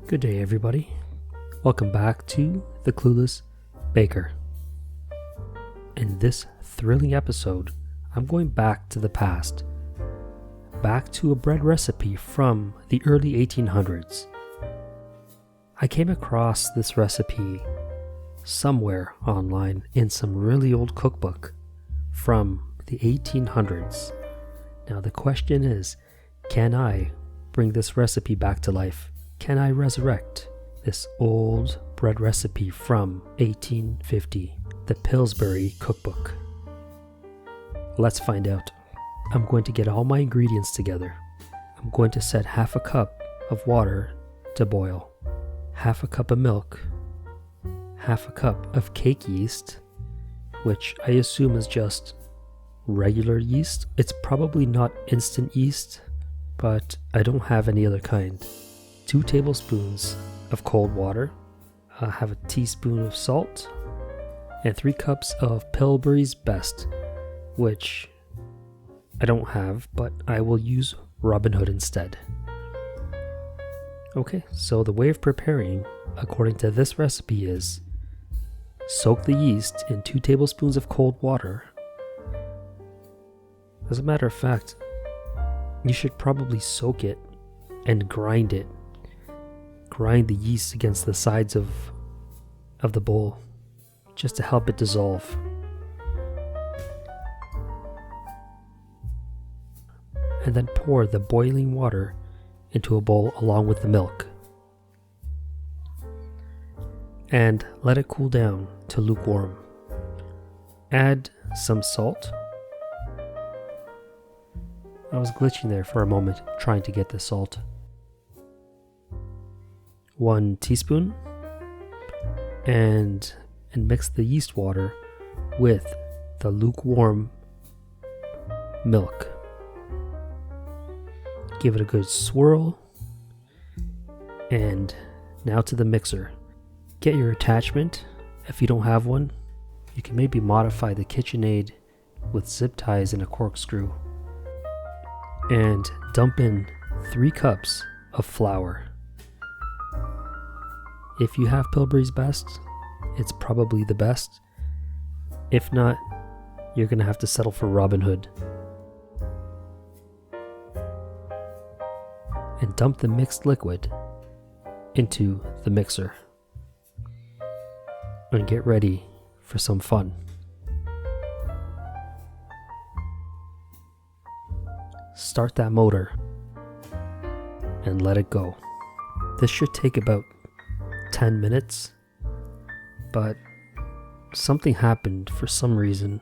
Good day, everybody. Welcome back to the Clueless Baker. In this thrilling episode, I'm going back to the past, back to a bread recipe from the early 1800s. I came across this recipe somewhere online in some really old cookbook from the 1800s. Now the question is, can I bring this recipe back to life? Can I resurrect this old bread recipe from 1850, the Pillsbury cookbook? Let's find out. I'm going to get all my ingredients together. I'm going to set half a cup of water to boil, half a cup of milk, half a cup of cake yeast, which I assume is just regular yeast. It's probably not instant yeast, but I don't have any other kind. 2 tablespoons of cold water, I have a teaspoon of salt, and 3 cups of Pillsbury's Best, which I don't have, but I will use Robin Hood instead. Okay, so the way of preparing, according to this recipe, is soak the yeast in 2 tablespoons of cold water. As a matter of fact, you should probably soak it and grind it. Grind the yeast against the sides of the bowl just to help it dissolve. And then pour the boiling water into a bowl along with the milk. And let it cool down to lukewarm. Add some salt. I was glitching there for a moment trying to get the salt. 1 teaspoon, and mix the yeast water with the lukewarm milk. Give it a good swirl, and now to the mixer. Get your attachment. If you don't have one, you can maybe modify the KitchenAid with zip ties and a corkscrew. And dump in 3 cups of flour. If you have Pillsbury's Best, it's probably the best. If not, you're going to have to settle for Robin Hood. And dump the mixed liquid into the mixer. And get ready for some fun. Start that motor and let it go. This should take about 10 minutes, but something happened for some reason.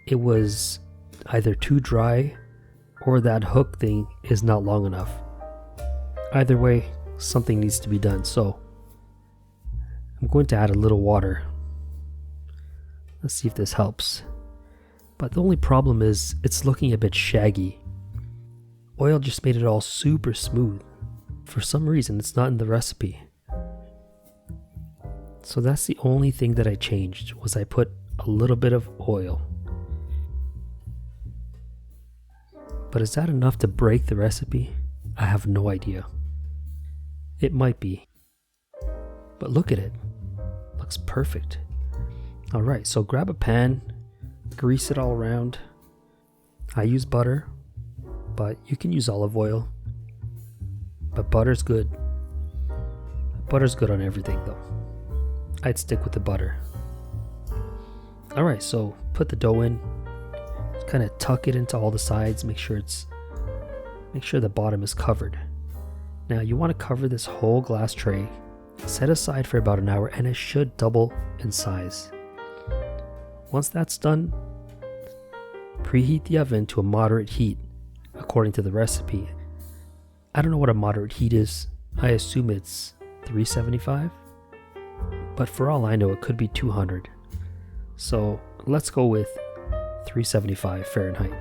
It was either too dry or that hook thing is not long enough. Either way, something needs to be done, so I'm going to add a little water. Let's see if this helps. But the only problem is it's looking a bit shaggy. Oil just made it all super smooth. For some reason, it's not in the recipe. So that's the only thing that I changed, was I put a little bit of oil. But is that enough to break the recipe? I have no idea. It might be. But look at it. Looks perfect. Alright, so grab a pan, grease it all around. I use butter, but you can use olive oil. But butter's good. Butter's good on everything though. I'd stick with the butter. Alright, so put the dough in. Kind of tuck it into all the sides. Make sure the bottom is covered. Now you want to cover this whole glass tray. Set aside for about an hour and it should double in size. Once that's done, preheat the oven to a moderate heat according to the recipe. I don't know what a moderate heat is. I assume it's 375, but for all I know it could be 200. So let's go with 375 Fahrenheit.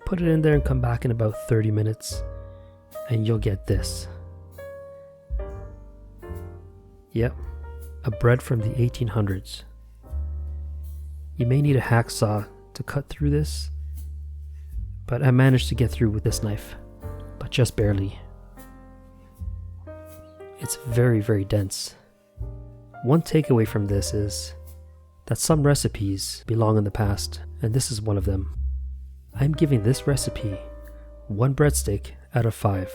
Put it in there and come back in about 30 minutes and you'll get this. Yep, a bread from the 1800s. You may need a hacksaw to cut through this, but I managed to get through with this knife, but just barely. It's very, very dense. One takeaway from this is that some recipes belong in the past, and this is one of them. I'm giving this recipe 1 breadstick out of 5.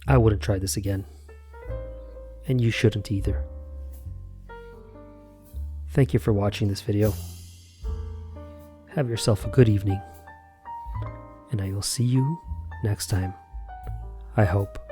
I wouldn't try this again, and you shouldn't either. Thank you for watching this video. Have yourself a good evening, and I will see you next time. I hope.